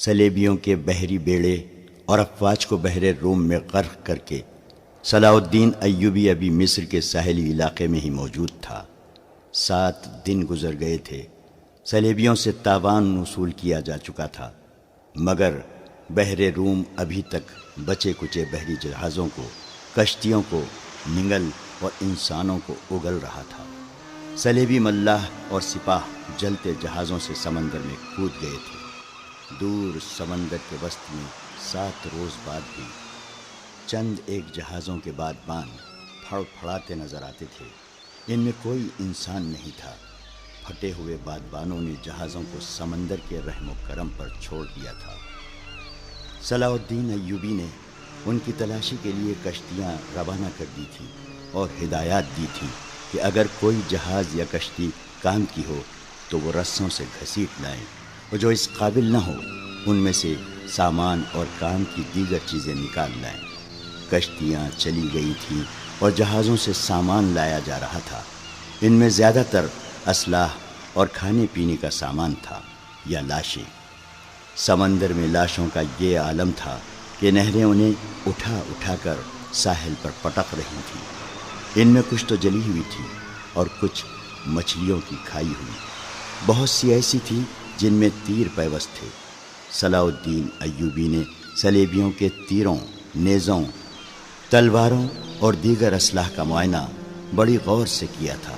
صلیبیوں کے بحری بیڑے اور افواج کو بحر روم میں غرق کر کے صلاح الدین ایوبی ابھی مصر کے ساحلی علاقے میں ہی موجود تھا۔ 7 دن گزر گئے تھے، صلیبیوں سے تاوان وصول کیا جا چکا تھا، مگر بحر روم ابھی تک بچے کچے بحری جہازوں کو، کشتیوں کو نگل اور انسانوں کو اگل رہا تھا۔ صلیبی ملاح اور سپاہ جلتے جہازوں سے سمندر میں کود گئے تھے۔ دور سمندر کے وسط میں 7 روز بعد بھی چند ایک جہازوں کے بادبان پھڑ پھڑاتے نظر آتے تھے۔ ان میں کوئی انسان نہیں تھا۔ پھٹے ہوئے بادبانوں نے جہازوں کو سمندر کے رحم و کرم پر چھوڑ دیا تھا۔ صلاح الدین ایوبی نے ان کی تلاشی کے لیے کشتیاں روانہ کر دی تھیں اور ہدایات دی تھیں کہ اگر کوئی جہاز یا کشتی کام کی ہو تو وہ رسوں سے گھسیٹ لائیں، اور جو اس قابل نہ ہو ان میں سے سامان اور کام کی دیگر چیزیں نکال لائیں۔ کشتیاں چلی گئی تھیں اور جہازوں سے سامان لایا جا رہا تھا۔ ان میں زیادہ تر اسلحہ اور کھانے پینے کا سامان تھا یا لاشیں۔ سمندر میں لاشوں کا یہ عالم تھا کہ نہریں انہیں اٹھا اٹھا کر ساحل پر پٹک رہی تھیں۔ ان میں کچھ تو جلی ہوئی تھی اور کچھ مچھلیوں کی کھائی ہوئی۔ بہت سی ایسی تھی جن میں تیر پیوست تھے۔ صلاح الدین ایوبی نے صلیبیوں کے تیروں، نیزوں، تلواروں اور دیگر اسلحہ کا معائنہ بڑی غور سے کیا تھا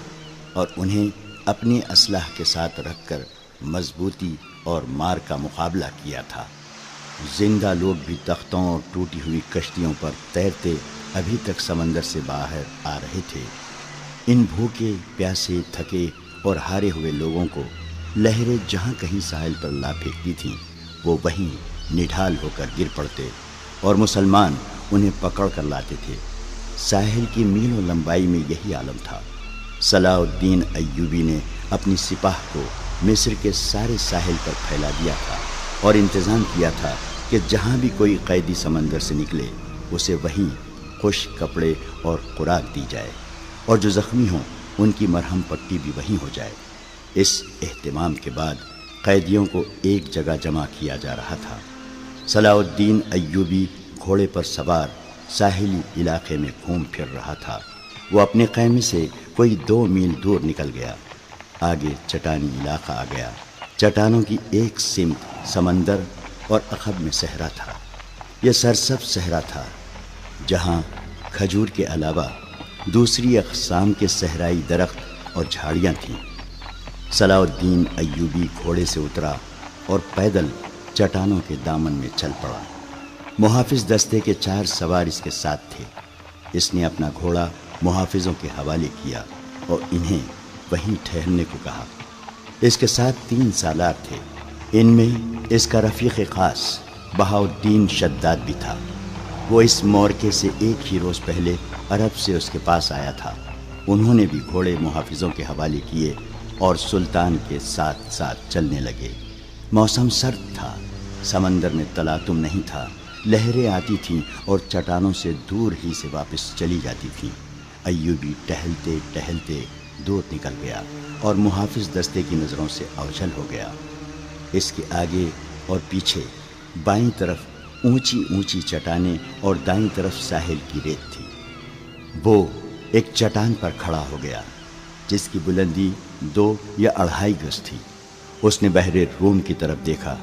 اور انہیں اپنی اسلحہ کے ساتھ رکھ کر مضبوطی اور مار کا مقابلہ کیا تھا۔ زندہ لوگ بھی تختوں اور ٹوٹی ہوئی کشتیوں پر تیرتے ابھی تک سمندر سے باہر آ رہے تھے۔ ان بھوکے، پیاسے، تھکے اور ہارے ہوئے لوگوں کو لہریں جہاں کہیں ساحل پر لا پھینکتی تھیں، وہ وہیں نڈھال ہو کر گر پڑتے اور مسلمان انہیں پکڑ کر لاتے تھے۔ ساحل کی میلوں لمبائی میں یہی عالم تھا۔ صلاح الدین ایوبی نے اپنی سپاہ کو مصر کے سارے ساحل پر پھیلا دیا تھا اور انتظام کیا تھا کہ جہاں بھی کوئی قیدی سمندر سے نکلے اسے وہیں خشک کپڑے اور خوراک دی جائے، اور جو زخمی ہوں ان کی مرہم پٹی بھی وہیں ہو جائے۔ اس اہتمام کے بعد قیدیوں کو ایک جگہ جمع کیا جا رہا تھا۔ صلاح الدین ایوبی گھوڑے پر سوار ساحلی علاقے میں گھوم پھر رہا تھا۔ وہ اپنے خیمے سے کوئی 2 میل دور نکل گیا۔ آگے چٹانی علاقہ آ گیا۔ چٹانوں کی ایک سمت سمندر اور عقب میں صحرا تھا۔ یہ سرسبز صحرا تھا جہاں کھجور کے علاوہ دوسری اقسام کے صحرائی درخت اور جھاڑیاں تھیں۔ صلاح الدین ایوبی گھوڑے سے اترا اور پیدل چٹانوں کے دامن میں چل پڑا۔ محافظ دستے کے 4 سوار اس کے ساتھ تھے۔ اس نے اپنا گھوڑا محافظوں کے حوالے کیا اور انہیں وہیں ٹھہرنے کو کہا۔ اس کے ساتھ 3 سالار تھے۔ ان میں اس کا رفیق خاص بہاؤالدین شداد بھی تھا۔ وہ اس مورکے سے ایک ہی روز پہلے عرب سے اس کے پاس آیا تھا۔ انہوں نے بھی گھوڑے محافظوں کے حوالے کیے اور سلطان کے ساتھ ساتھ چلنے لگے۔ موسم سرد تھا، سمندر میں تلاطم نہیں تھا۔ لہریں آتی تھیں اور چٹانوں سے دور ہی سے واپس چلی جاتی تھیں۔ ایوبی ٹہلتے ٹہلتے دور نکل گیا اور محافظ دستے کی نظروں سے اوجھل ہو گیا۔ اس کے آگے اور پیچھے بائیں طرف اونچی اونچی چٹانیں اور دائیں طرف ساحل کی ریت تھی۔ وہ ایک چٹان پر کھڑا ہو گیا جس کی بلندی 2 یا 2.5 گز تھی۔ اس نے بحر روم کی طرف دیکھا۔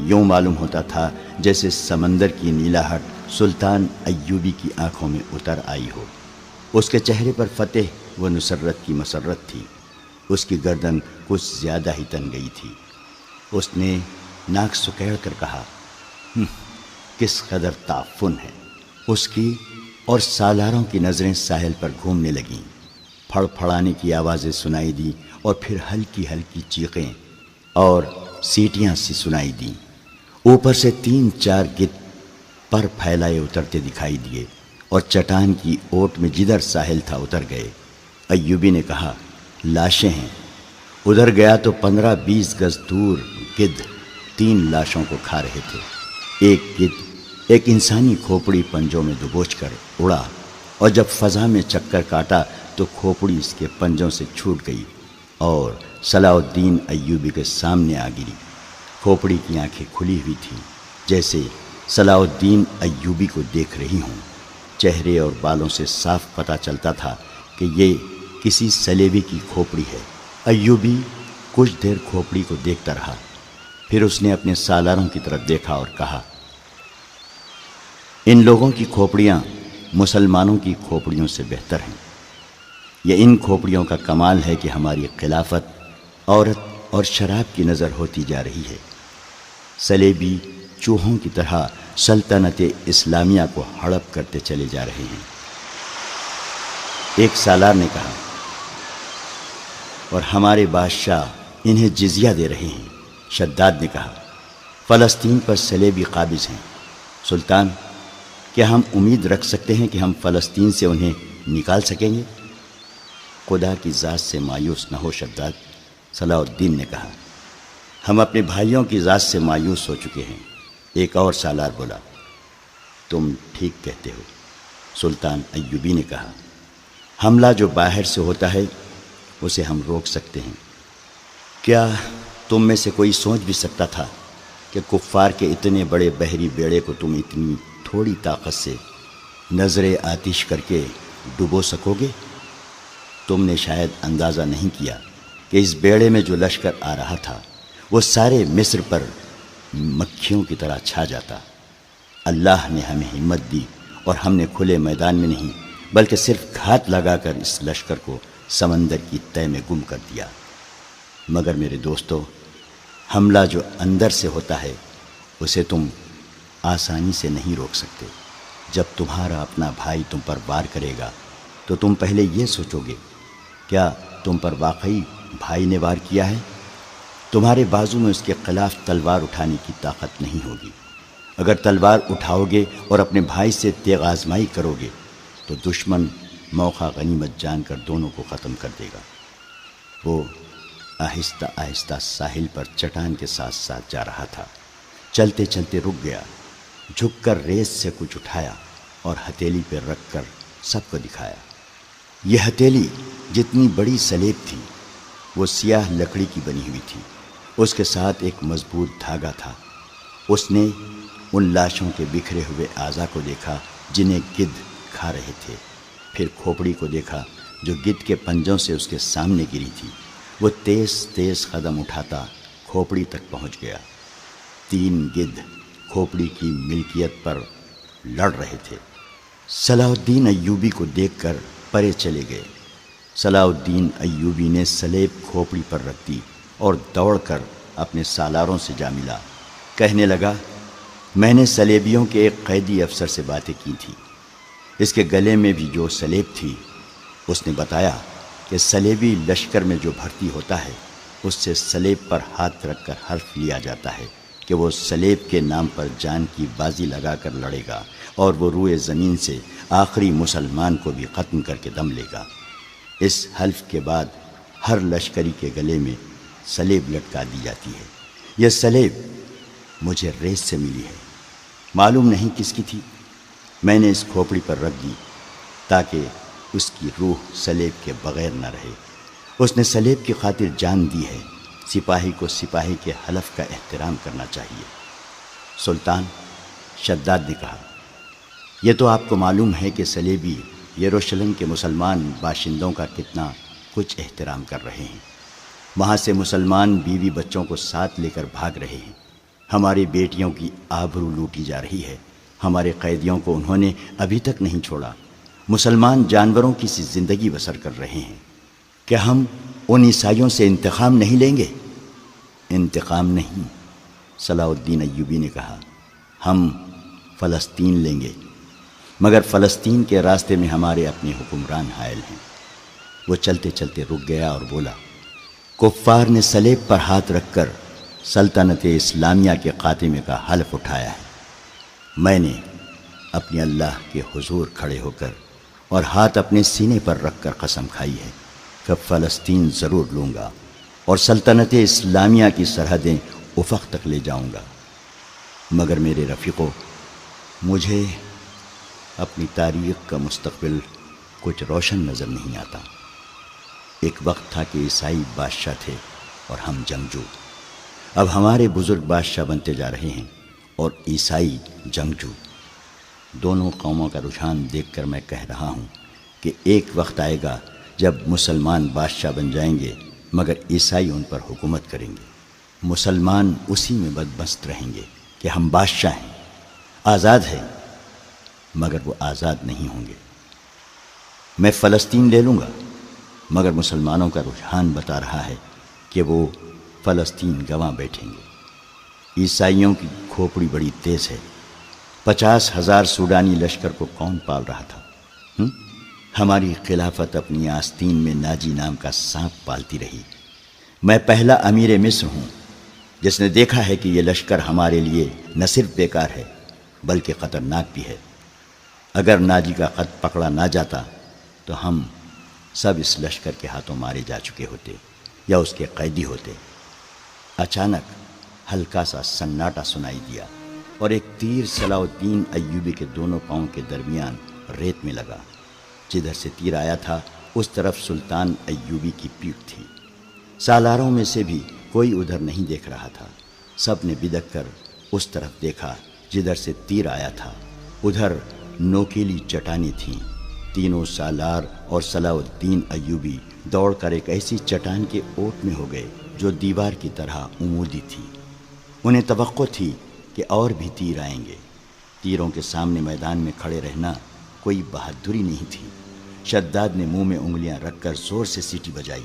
یوں معلوم ہوتا تھا جیسے سمندر کی نیلاہٹ سلطان ایوبی کی آنکھوں میں اتر آئی ہو۔ اس کے چہرے پر فتح و نصرت کی مسرت تھی۔ اس کی گردن کچھ زیادہ ہی تن گئی تھی۔ اس نے ناک سکیڑ کر کہا، کس قدر تعفن ہے۔ اس کی اور سالاروں کی نظریں ساحل پر گھومنے لگیں۔ پھڑ پھڑانے کی آوازیں سنائی دی اور پھر ہلکی ہلکی چیخیں اور سیٹیاں سی سنائی دیں۔ اوپر سے 3-4 گدھ پر پھیلائے اترتے دکھائی دیے اور چٹان کی اوٹ میں جدھر ساحل تھا اتر گئے۔ ایوبی نے کہا، لاشیں ہیں۔ ادھر گیا تو 15-20 گز دور گدھ 3 لاشوں کو کھا رہے تھے۔ ایک گدھ ایک انسانی کھوپڑی پنجوں میں دبوچ کر اڑا اور جب فضا میں چکر کاٹا تو کھوپڑی اس کے پنجوں سے چھوٹ گئی اور صلاح الدین ایوبی کے سامنے آ گری۔ کھوپڑی کی آنکھیں کھلی ہوئی تھیں، جیسے صلاح الدین ایوبی کو دیکھ رہی ہوں۔ چہرے اور بالوں سے صاف پتہ چلتا تھا کہ یہ کسی سلیبی کی کھوپڑی ہے۔ ایوبی کچھ دیر کھوپڑی کو دیکھتا رہا، پھر اس نے اپنے سالاروں کی طرف دیکھا اور کہا، ان لوگوں کی کھوپڑیاں مسلمانوں کی کھوپڑیوں سے بہتر ہیں۔ یہ ان کھوپڑیوں کا کمال ہے کہ ہماری خلافت عورت اور شراب کی نظر ہوتی جا رہی ہے۔ سلیبی چوہوں کی طرح سلطنت اسلامیہ کو ہڑپ کرتے چلے جا رہے ہیں۔ ایک سالار نے کہا، اور ہمارے بادشاہ انہیں جزیہ دے رہے ہیں۔ شداد نے کہا، فلسطین پر سلیبی قابض ہیں۔ سلطان، کیا ہم امید رکھ سکتے ہیں کہ ہم فلسطین سے انہیں نکال سکیں گے؟ خدا کی ذات سے مایوس نہ ہو شداد، صلاح الدین نے کہا، ہم اپنے بھائیوں کی ذات سے مایوس ہو چکے ہیں۔ ایک اور سالار بولا، تم ٹھیک کہتے ہو۔ سلطان ایوبی نے کہا، حملہ جو باہر سے ہوتا ہے اسے ہم روک سکتے ہیں۔ کیا تم میں سے کوئی سوچ بھی سکتا تھا کہ کفار کے اتنے بڑے بحری بیڑے کو تم اتنی تھوڑی طاقت سے نظر آتش کر کے ڈبو سکو گے؟ تم نے شاید اندازہ نہیں کیا کہ اس بیڑے میں جو لشکر آ رہا تھا وہ سارے مصر پر مکھیوں کی طرح چھا جاتا۔ اللہ نے ہمیں ہمت دی اور ہم نے کھلے میدان میں نہیں بلکہ صرف گھات لگا کر اس لشکر کو سمندر کی تہہ میں گم کر دیا۔ مگر میرے دوستو، حملہ جو اندر سے ہوتا ہے اسے تم آسانی سے نہیں روک سکتے۔ جب تمہارا اپنا بھائی تم پر وار کرے گا تو تم پہلے یہ سوچو گے، کیا تم پر واقعی بھائی نے وار کیا ہے؟ تمہارے بازو میں اس کے خلاف تلوار اٹھانے کی طاقت نہیں ہوگی۔ اگر تلوار اٹھاؤ گے اور اپنے بھائی سے تیغ آزمائی کرو گے تو دشمن موقع غنیمت جان کر دونوں کو ختم کر دے گا۔ وہ آہستہ آہستہ ساحل پر چٹان کے ساتھ ساتھ جا رہا تھا۔ چلتے چلتے رک گیا، جھک کر ریت سے کچھ اٹھایا اور ہتھیلی پہ رکھ کر سب کو دکھایا۔ یہ ہتھیلی جتنی بڑی سلیب تھی وہ سیاہ لکڑی کی بنی ہوئی تھی۔ اس کے ساتھ ایک مضبوط دھاگا تھا۔ اس نے ان لاشوں کے بکھرے ہوئے اعضاء کو دیکھا جنہیں گدھ کھا رہے تھے، پھر کھوپڑی کو دیکھا جو گدھ کے پنجوں سے اس کے سامنے گری تھی۔ وہ تیز تیز قدم اٹھاتا کھوپڑی تک پہنچ گیا۔ 3 گدھ کھوپڑی کی ملکیت پر لڑ رہے تھے۔ صلاح الدین ایوبی کو دیکھ کر پرے چلے گئے۔ صلاح الدین ایوبی نے سلیب کھوپڑی پر رکھ دی اور دوڑ کر اپنے سالاروں سے جا ملا۔ کہنے لگا، میں نے سلیبیوں کے ایک قیدی افسر سے باتیں کی تھی۔ اس کے گلے میں بھی جو سلیب تھی، اس نے بتایا کہ سلیبی لشکر میں جو بھرتی ہوتا ہے اس سے سلیب پر ہاتھ رکھ کر حلف لیا جاتا ہے کہ وہ سلیب کے نام پر جان کی بازی لگا کر لڑے گا اور وہ روئے زمین سے آخری مسلمان کو بھی ختم کر کے دم لے گا۔ اس حلف کے بعد ہر لشکری کے گلے میں سلیب لٹکا دی جاتی ہے۔ یہ سلیب مجھے ریس سے ملی ہے، معلوم نہیں کس کی تھی۔ میں نے اس کھوپڑی پر رکھ دی تاکہ اس کی روح سلیب کے بغیر نہ رہے۔ اس نے سلیب کی خاطر جان دی ہے۔ سپاہی کو سپاہی کے حلف کا احترام کرنا چاہیے۔ سلطان، شداد نے کہا، یہ تو آپ کو معلوم ہے کہ سلیبی یروشلم کے مسلمان باشندوں کا کتنا کچھ احترام کر رہے ہیں۔ وہاں سے مسلمان بیوی بچوں کو ساتھ لے کر بھاگ رہے ہیں۔ ہماری بیٹیوں کی آبرو لوٹی جا رہی ہے۔ ہمارے قیدیوں کو انہوں نے ابھی تک نہیں چھوڑا۔ مسلمان جانوروں کی سی زندگی بسر کر رہے ہیں۔ کیا ہم ان عیسائیوں سے انتقام نہیں لیں گے؟ انتقام نہیں، صلاح الدین ایوبی نے کہا، ہم فلسطین لیں گے، مگر فلسطین کے راستے میں ہمارے اپنے حکمران حائل ہیں۔ وہ چلتے چلتے رک گیا اور بولا، کفار نے سلیب پر ہاتھ رکھ کر سلطنت اسلامیہ کے خاتمے کا حلف اٹھایا ہے۔ میں نے اپنے اللہ کے حضور کھڑے ہو کر اور ہاتھ اپنے سینے پر رکھ کر قسم کھائی ہے کہ فلسطین ضرور لوں گا اور سلطنت اسلامیہ کی سرحدیں افق تک لے جاؤں گا۔ مگر میرے رفیقوں، مجھے اپنی تاریخ کا مستقبل کچھ روشن نظر نہیں آتا۔ ایک وقت تھا کہ عیسائی بادشاہ تھے اور ہم جنگجو۔ اب ہمارے بزرگ بادشاہ بنتے جا رہے ہیں اور عیسائی جنگجو۔ دونوں قوموں کا رجحان دیکھ کر میں کہہ رہا ہوں کہ ایک وقت آئے گا جب مسلمان بادشاہ بن جائیں گے مگر عیسائی ان پر حکومت کریں گے۔ مسلمان اسی میں بدمست رہیں گے کہ ہم بادشاہ ہیں، آزاد ہیں، مگر وہ آزاد نہیں ہوں گے۔ میں فلسطین لے لوں گا مگر مسلمانوں کا رجحان بتا رہا ہے کہ وہ فلسطین گنوا بیٹھیں گے۔ عیسائیوں کی کھوپڑی بڑی تیز ہے۔ 50,000 سوڈانی لشکر کو کون پال رہا تھا؟ ہماری خلافت اپنی آستین میں ناجی نام کا سانپ پالتی رہی۔ میں پہلا امیر مصر ہوں جس نے دیکھا ہے کہ یہ لشکر ہمارے لیے نہ صرف بیکار ہے بلکہ خطرناک بھی ہے۔ اگر ناجی کا خط پکڑا نہ جاتا تو ہم سب اس لشکر کے ہاتھوں مارے جا چکے ہوتے یا اس کے قیدی ہوتے۔ اچانک ہلکا سا سناٹا سنائی دیا اور ایک تیر صلاح الدین ایوبی کے دونوں پاؤں کے درمیان ریت میں لگا۔ جدھر سے تیر آیا تھا اس طرف سلطان ایوبی کی پیٹھ تھی۔ سالاروں میں سے بھی کوئی ادھر نہیں دیکھ رہا تھا۔ سب نے بدک کر اس طرف دیکھا جدھر سے تیر آیا تھا۔ ادھر نوکیلی چٹانیں تھیں۔ تینوں سالار اور صلاح الدین ایوبی دوڑ کر ایک ایسی چٹان کے اوٹ میں ہو گئے جو دیوار کی طرح عمودی تھی۔ انہیں توقع تھی کہ اور بھی تیر آئیں گے۔ تیروں کے سامنے میدان میں کھڑے رہنا کوئی بہادری نہیں تھی۔ شداد نے منہ میں انگلیاں رکھ کر زور سے سیٹی بجائی۔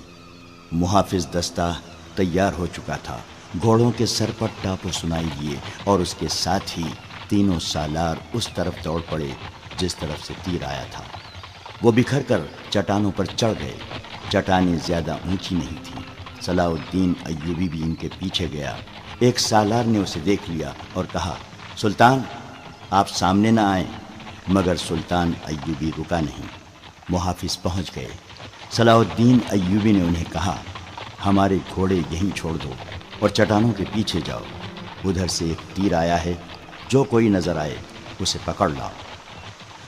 محافظ دستہ تیار ہو چکا تھا۔ گھوڑوں کے سر پر ٹاپو سنائی دیے اور اس کے ساتھ ہی تینوں سالار اس طرف دوڑ پڑے جس طرف سے تیر آیا تھا۔ وہ بکھر کر چٹانوں پر چڑھ گئے۔ چٹانیں زیادہ اونچی نہیں تھیں۔ صلاح الدین ایوبی بھی ان کے پیچھے گیا۔ ایک سالار نے اسے دیکھ لیا اور کہا، سلطان آپ سامنے نہ آئیں، مگر سلطان ایوبی رکا نہیں۔ محافظ پہنچ گئے۔ صلاح الدین ایوبی نے انہیں کہا، ہمارے گھوڑے یہیں چھوڑ دو اور چٹانوں کے پیچھے جاؤ۔ ادھر سے ایک تیر آیا ہے، جو کوئی نظر آئے اسے پکڑ لاؤ۔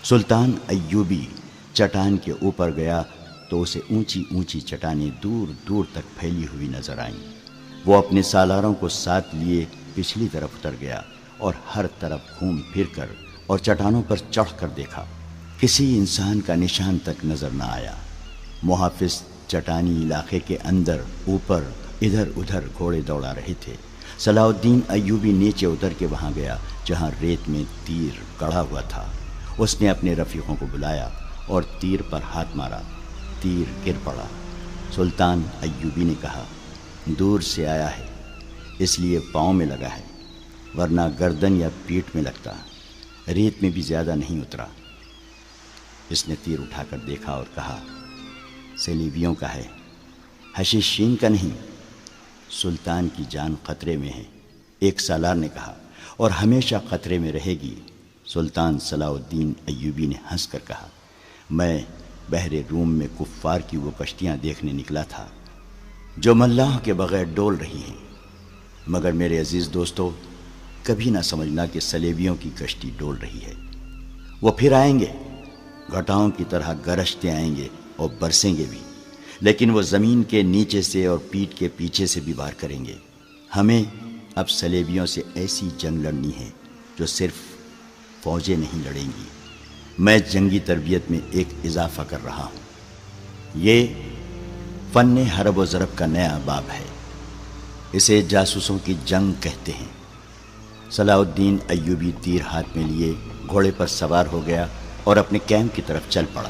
سلطان ایوبی چٹان کے اوپر گیا تو اسے اونچی اونچی چٹانیں دور دور تک پھیلی ہوئی نظر آئیں۔ وہ اپنے سالاروں کو ساتھ لیے پچھلی طرف اتر گیا اور ہر طرف گھوم پھر کر اور چٹانوں پر چڑھ کر دیکھا۔ کسی انسان کا نشان تک نظر نہ آیا۔ محافظ چٹانی علاقے کے اندر اوپر ادھر ادھر گھوڑے دوڑا رہے تھے۔ صلاح الدین ایوبی نیچے اتر کے وہاں گیا جہاں ریت میں تیر گڑھا ہوا تھا۔ اس نے اپنے رفیقوں کو بلایا اور تیر پر ہاتھ مارا۔ تیر گر پڑا۔ سلطان ایوبی نے کہا، دور سے آیا ہے اس لیے پاؤں میں لگا ہے، ورنہ گردن یا پیٹھ میں لگتا، ریت میں بھی زیادہ نہیں اترا۔ اس نے تیر اٹھا کر دیکھا اور کہا، سلیبیوں کا ہے، حشیشین کا نہیں۔ سلطان کی جان خطرے میں ہے، ایک سالار نے کہا، اور ہمیشہ خطرے میں رہے گی۔ سلطان صلاح الدین ایوبی نے ہنس کر کہا، میں بحر روم میں کفار کی وہ کشتیاں دیکھنے نکلا تھا جو ملاحوں کے بغیر ڈول رہی ہیں، مگر میرے عزیز دوستو، کبھی نہ سمجھنا کہ سلیبیوں کی کشتی ڈول رہی ہے۔ وہ پھر آئیں گے، گھٹاؤں کی طرح گرجتے آئیں گے اور برسیں گے بھی، لیکن وہ زمین کے نیچے سے اور پیٹھ کے پیچھے سے بھی وار کریں گے۔ ہمیں اب سلیبیوں سے ایسی جنگ لڑنی ہے جو صرف فوجیں نہیں لڑیں گی۔ میں جنگی تربیت میں ایک اضافہ کر رہا ہوں۔ یہ فن حرب و ضرب کا نیا باب ہے۔ اسے جاسوسوں کی جنگ کہتے ہیں۔ صلاح الدین ایوبی تیر ہاتھ میں لیے گھوڑے پر سوار ہو گیا اور اپنے کیمپ کی طرف چل پڑا۔